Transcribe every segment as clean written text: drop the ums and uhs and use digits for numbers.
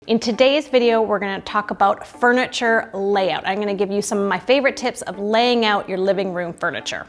In today's video, we're going to talk about furniture layout. I'm going to give you some of my favorite tips of laying out your living room furniture.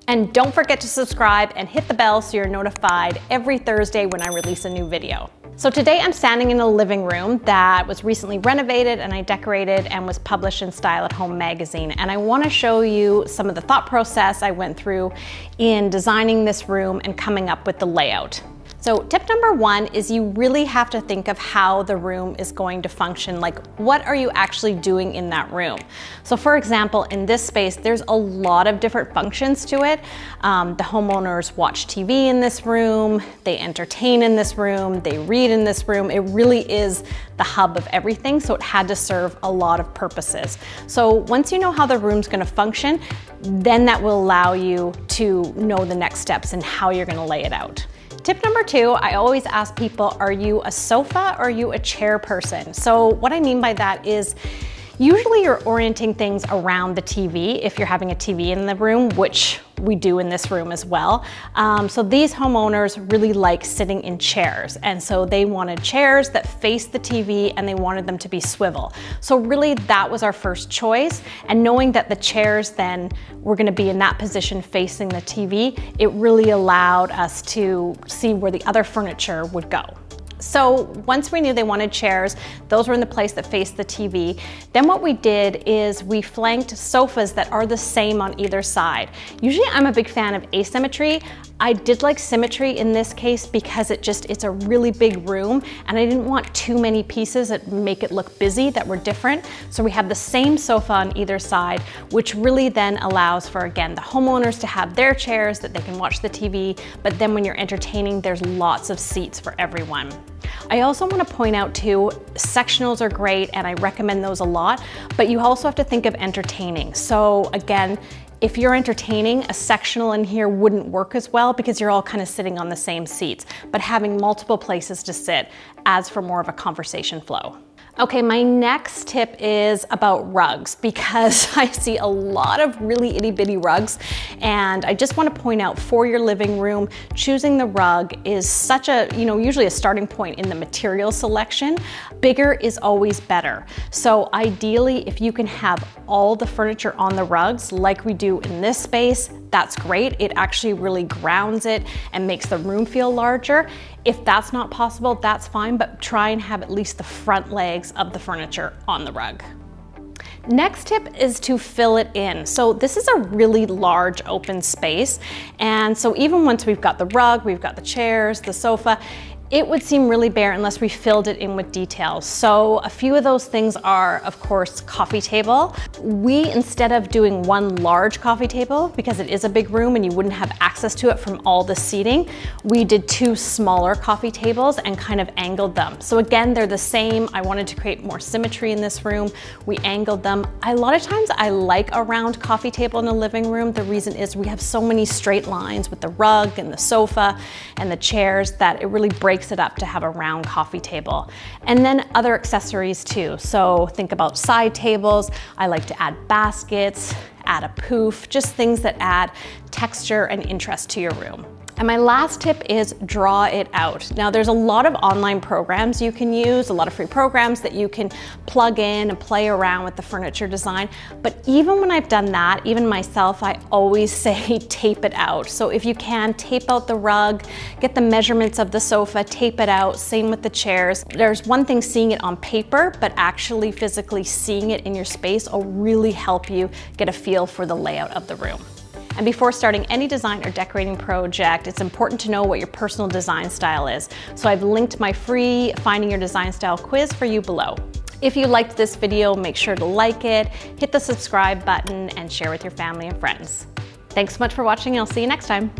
And don't forget to subscribe and hit the bell so you're notified every Thursday when I release a new video. So today I'm standing in a living room that was recently renovated and I decorated and was published in Style at Home magazine. And I want to show you some of the thought process I went through in designing this room and coming up with the layout. So tip number one is you really have to think of how the room is going to function. Like, what are you actually doing in that room? So for example, in this space, there's a lot of different functions to it. The homeowners watch TV in this room, they entertain in this room, they read in this room. It really is the hub of everything, so it had to serve a lot of purposes. So once you know how the room's gonna function, then that will allow you to know the next steps and how you're gonna lay it out. Tip number two, I always ask people, are you a sofa or are you a chair person? So what I mean by that is usually you're orienting things around the TV if you're having a TV in the room, which we do in this room as well. So these homeowners really like sitting in chairs. And so they wanted chairs that face the TV and they wanted them to be swivel. So really that was our first choice. And knowing that the chairs then were gonna be in that position facing the TV, it really allowed us to see where the other furniture would go. So once we knew they wanted chairs, those were in the place that faced the TV. Then what we did is we flanked sofas that are the same on either side. Usually I'm a big fan of asymmetry. I did like symmetry in this case because it's a really big room and I didn't want too many pieces that make it look busy that were different. So we have the same sofa on either side, which really then allows for, again, the homeowners to have their chairs that they can watch the TV, but then when you're entertaining, there's lots of seats for everyone. I also want to point out too, sectionals are great and I recommend those a lot, but you also have to think of entertaining. So again, if you're entertaining, a sectional in here wouldn't work as well because you're all kind of sitting on the same seats, but having multiple places to sit adds for more of a conversation flow. Okay, my next tip is about rugs because I see a lot of really itty bitty rugs and I just want to point out for your living room, choosing the rug is such a, usually a starting point in the material selection. Bigger is always better. So ideally, if you can have all the furniture on the rugs like we do in this space, that's great. It actually really grounds it and makes the room feel larger. If that's not possible, that's fine, but try and have at least the front legs of the furniture on the rug. Next tip is to fill it in. So this is a really large open space. And so even once we've got the rug, we've got the chairs, the sofa, it would seem really bare unless we filled it in with details. So a few of those things are, of course, coffee table. We, instead of doing one large coffee table, because it is a big room and you wouldn't have access to it from all the seating, we did two smaller coffee tables and kind of angled them. So again, they're the same. I wanted to create more symmetry in this room. We angled them. A lot of times I like a round coffee table in a living room. The reason is we have so many straight lines with the rug and the sofa and the chairs that it really breaks it up to have a round coffee table. And then other accessories too. So think about side tables. I like to add baskets, add a poof, just things that add texture and interest to your room. And my last tip is draw it out. Now there's a lot of online programs you can use, a lot of free programs that you can plug in and play around with the furniture design. But even when I've done that, even myself, I always say tape it out. So if you can, tape out the rug, get the measurements of the sofa, tape it out, same with the chairs. There's one thing seeing it on paper, but actually physically seeing it in your space will really help you get a feel for the layout of the room. And before starting any design or decorating project, it's important to know what your personal design style is. So I've linked my free Finding Your Design Style quiz for you below. If you liked this video, make sure to like it, hit the subscribe button, and share with your family and friends. Thanks so much for watching, and I'll see you next time.